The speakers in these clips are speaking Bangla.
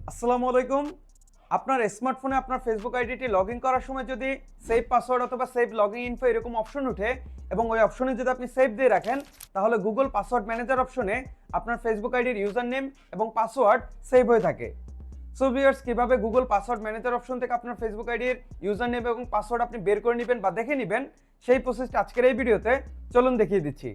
আসসালামু আলাইকুম। আপনার স্মার্টফোনে আপনার ফেসবুক আইডিটি লগ ইন করার সময় যদি সেভ পাসওয়ার্ড অথবা সেভ লগইন ইনফো এরকম অপশন উঠে এবং ওই অপশনে যদি আপনি সেভ দিয়ে রাখেন, তাহলে গুগল পাসওয়ার্ড ম্যানেজার অপশনে আপনার ফেসবুক আইডির ইউজার নেম এবং পাসওয়ার্ড সেভ হয়ে থাকে। সো ভিউয়ার্স, কীভাবে গুগল পাসওয়ার্ড ম্যানেজার অপশন থেকে আপনার ফেসবুক আইডির ইউজার নেম এবং পাসওয়ার্ড আপনি বের করে নেবেন বা দেখে নেবেন, সেই প্রসেসটা আজকের এই ভিডিওতে চলুন দেখিয়ে দিচ্ছি।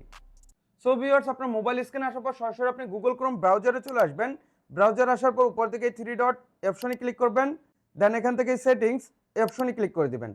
সো ভিউয়ার্স, আপনার মোবাইল স্ক্রিনে আসার পর সরাসরি আপনি গুগল ক্রোম ব্রাউজারে চলে আসবেন। ব্রাউজার আসার পর উপর থেকে 3 ডট অপশনে ক্লিক করবেন। দেন এখান থেকে সেটিংস এই অপশনে ক্লিক করে দিবেন।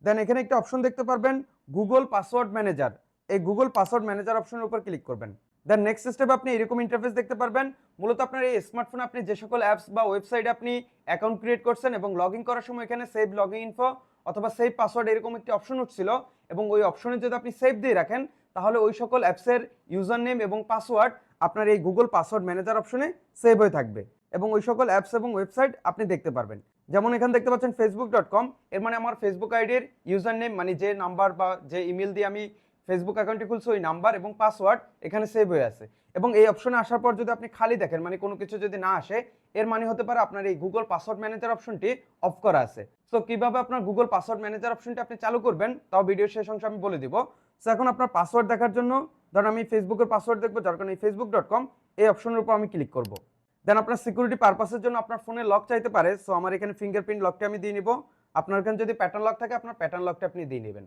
দেন এখানে একটা অপশন দেখতে পারবেন গুগল পাসওয়ার্ড ম্যানেজার। এই গুগল পাসওয়ার্ড ম্যানেজার অপশনের উপর ক্লিক করবেন। দেন নেক্সট স্টেপে আপনি এরকম ইন্টারফেস দেখতে পারবেন। মূলত আপনার এই স্মার্টফোনে আপনি যে সকল অ্যাপস বা ওয়েবসাইটে আপনি অ্যাকাউন্ট ক্রিয়েট করছেন এবং লগ ইন করার সময় এখানে সেভ লগইন ইনফো অথবা সেভ পাসওয়ার্ড এরকম একটি অপশন উঠছিল এবং ওই অপশনে যদি আপনি সেভ দিয়ে রাখেন, তাহলে ওই সকল অ্যাপসের ইউজার নেম এবং পাসওয়ার্ড আপনার এই গুগল পাসওয়ার্ড ম্যানেজার অপশনে সেভ হয়ে থাকবে এবং ওই সকল অ্যাপস এবং ওয়েবসাইট আপনি দেখতে পারবেন। যেমন এখানে দেখতে পাচ্ছেন facebook.com, এর মানে আমার ফেসবুক আইডির ইউজার নেম, মানে যে নাম্বার বা যে ইমেল দিয়ে আমি ফেসবুক অ্যাকাউন্টটি খুলছি ওই নাম্বার এবং পাসওয়ার্ড এখানে সেভ হয়ে আছে। এবং এই অপশনে আসার পর যদি আপনি খালি দেখেন, মানে কোনো কিছু যদি না আসে, এর মানে হতে পারে আপনার এই গুগল পাসওয়ার্ড ম্যানেজার অপশনটি অফ করা আছে। সো কিভাবে আপনার গুগল পাসওয়ার্ড ম্যানেজার অপশনটি আপনি চালু করবেন তাও ভিডিওর শেষ অংশে আমি বলে দিব। সো এখন আপনার পাসওয়ার্ড দেখার জন্য ধরুন আমি ফেসবুকের পাসওয়ার্ড দেখবো, যার কারণে facebook.com এই অপশনের উপর আমি ক্লিক করব। দেন আপনার সিকিউরিটি পারপাসের জন্য আপনার ফোনে লক চাইতে পারে। সো আমার এখানে ফিঙ্গারপ্রিন্ট লকটা আমি দিয়ে নিব। আপনার এখানে যদি প্যাটার্ন লক থাকে আপনার প্যাটার্ন লকটা আপনি দিয়ে নেবেন।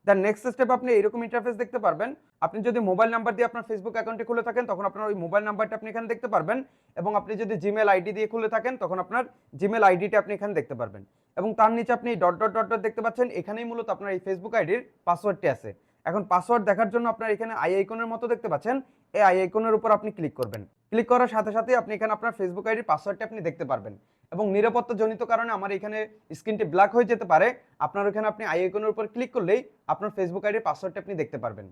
দেন নেক্সট স্টেপ আপনি এরকম ইন্টারফেস দেখতে পারবেন। আপনি যদি মোবাইল নাম্বার দিয়ে আপনার ফেসবুক অ্যাকাউন্টে খুলে থাকেন তখন আপনার ওই মোবাইল নাম্বারটা আপনি এখানে দেখতে পারবেন এবং আপনি যদি জিমেল আইডি দিয়ে খুলে থাকেন তখন আপনার জিমেল আইডিটা আপনি এখানে দেখতে পারবেন এবং তার নিচে আপনি ডট ডট ডট ডট দেখতে পাচ্ছেন। এখানেই মূলত আপনার এই ফেসবুক আইডির পাসওয়ার্ডটি আছে। এখন পাসওয়ার্ড দেখার জন্য আপনার এখানে আই আইকনের মতো দেখতে পাচ্ছেন, এই আই আইকনের উপর আপনি ক্লিক করবেন। ক্লিক করার সাথে সাথে আপনি এখানে আপনার ফেসবুক আইডির পাসওয়ার্ডটি আপনি দেখতে পারবেন এবং নিরাপত্তাজনিত কারণে আমার এখানে স্ক্রিনটি ব্ল্যাক হয়ে যেতে পারে। আপনার এখানে আপনি আই আইকনের উপর ক্লিক করলেই আপনার ফেসবুক আইডির পাসওয়ার্ডটি আপনি দেখতে পারবেন।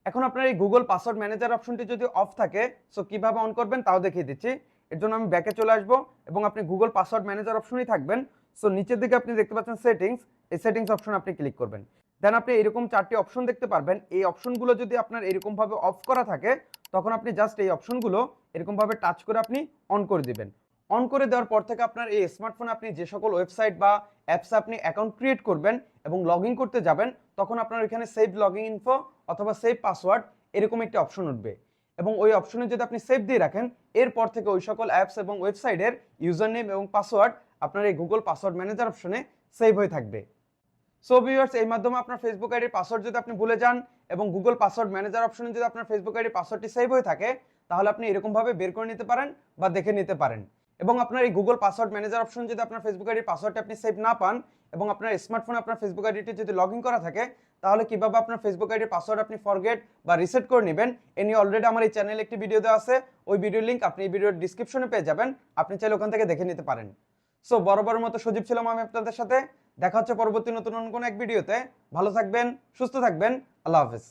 এখন আপনার এই গুগল পাসওয়ার্ড ম্যানেজার অপশনটি যদি অফ থাকে, সো কিভাবে অন করবেন তাও দেখিয়ে দিচ্ছি। এর জন্য আমি ব্যাকে চলে আসবো এবং আপনি গুগল পাসওয়ার্ড ম্যানেজার অপশনেই থাকবেন। সো নিচের দিকে আপনি দেখতে পাচ্ছেন সেটিংস, এই সেটিংস অপশন আপনি ক্লিক করবেন। দেন আপনি এরকম 4টি অপশন দেখতে পারবেন। এই অপশনগুলো যদি আপনার এরকমভাবে অফ করা থাকে তখন আপনি জাস্ট এই অপশনগুলো এরকমভাবে টাচ করে আপনি অন করে দিবেন। অন করে দেওয়ার পর থেকে আপনার এই স্মার্টফোনে আপনি যে সকল ওয়েবসাইট বা অ্যাপসে আপনি অ্যাকাউন্ট ক্রিয়েট করবেন এবং লগ ইন করতে যাবেন তখন আপনার এখানে সেভ লগইন ইনফো অথবা সেভ পাসওয়ার্ড এরকম একটি অপশন উঠবে এবং ওই অপশনে যদি আপনি সেভ দিয়ে রাখেন, এরপর থেকে ওই সকল অ্যাপস এবং ওয়েবসাইটের ইউজার নেম এবং পাসওয়ার্ড আপনার এই গুগল পাসওয়ার্ড ম্যানেজার অপশনে সেভ হয়ে থাকবে। সো ভিউয়ার্স, এই মাধ্যমে আপনার ফেসবুক আইডির পাসওয়ার্ড যদি আপনি ভুলে যান এবং গুগল পাসওয়ার্ড ম্যানেজার অপশনে যদি আপনার ফেসবুক আইডির পাসওয়ার্ডটি সেভ হয়ে থাকে, তাহলে আপনি এরকমভাবে বের করে নিতে পারেন বা দেখে নিতে পারেন। এবং আপনার এই গুগল পাসওয়ার্ড ম্যানেজার অপশন যদি আপনার ফেসবুক আইডির পাসওয়ার্ডটি আপনি সেভ না পান এবং আপনার স্মার্টফোনে আপনার ফেসবুক আইডিটি যদি লগ ইন করা থাকে, তাহলে কিভাবে আপনার ফেসবুক আইডির পাসওয়ার্ড আপনি ফরগেট বা রিসেট করে নেবেন, এ নিয়ে অলরেডি আমার এই চ্যানেলে একটি ভিডিও দেওয়া আছে। ওই ভিডিওর লিঙ্ক আপনি এই ভিডিওর ডিসক্রিপশনে পেয়ে যাবেন, আপনি চাইলে ওখান থেকে দেখে নিতে পারেন। সো বরাবরের মতো সজীব ছিলাম আমি আপনাদের সাথে। দেখা হচ্ছে পরবর্তী নতুন কোনো এক ভিডিওতে। ভালো থাকবেন, সুস্থ থাকবেন। আল্লাহ হাফেজ।